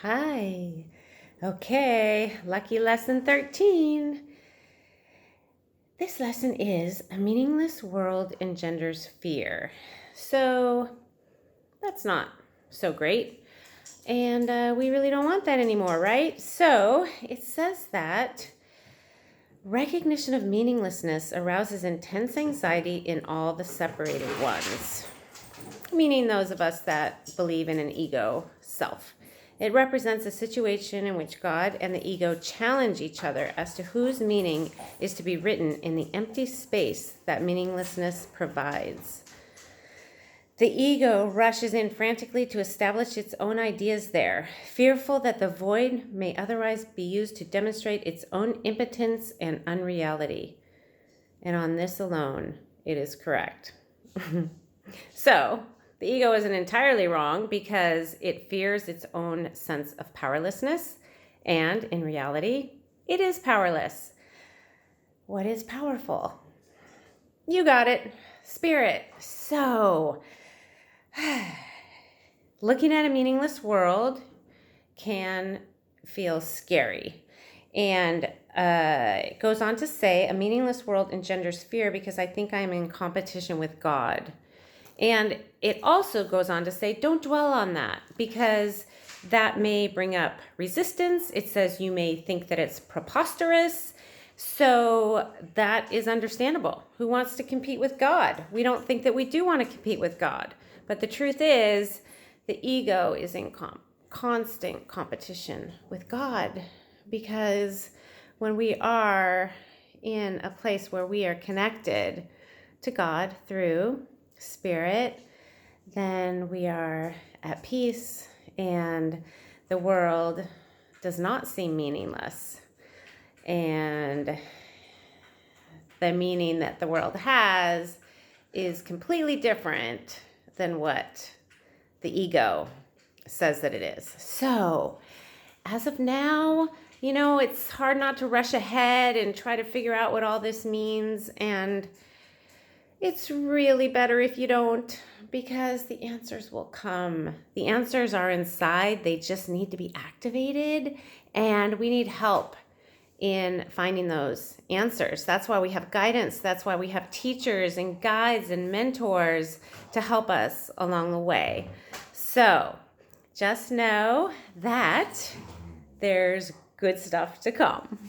Hi. Okay, lucky lesson 13. This lesson is a meaningless world engenders fear. So that's not so great. And we really don't want that anymore, right? So it says that recognition of meaninglessness arouses intense anxiety in all the separated ones, meaning those of us that believe in an ego self. It represents a situation in which God and the ego challenge each other as to whose meaning is to be written in the empty space that meaninglessness provides. The ego rushes in frantically to establish its own ideas there, fearful that the void may otherwise be used to demonstrate its own impotence and unreality. And on this alone, it is correct. So, the ego isn't entirely wrong because it fears its own sense of powerlessness, and in reality, it is powerless. What is powerful? You got it, spirit. So, looking at a meaningless world can feel scary. And it goes on to say, a meaningless world engenders fear because I think I am in competition with God. And it also goes on to say, don't dwell on that because that may bring up resistance. It says you may think that it's preposterous. So that is understandable. Who wants to compete with God? We don't think that we do want to compete with God. But the truth is, the ego is in constant competition with God because when we are in a place where we are connected to God through spirit, then we are at peace and the world does not seem meaningless. And the meaning that the world has is completely different than what the ego says that it is. So, as of now, it's hard not to rush ahead and try to figure out what all this means. And it's really better if you don't, because the answers will come. The answers are inside. They just need to be activated, and we need help in finding those answers. That's why we have guidance. That's why we have teachers and guides and mentors to help us along the way. So just know that there's good stuff to come.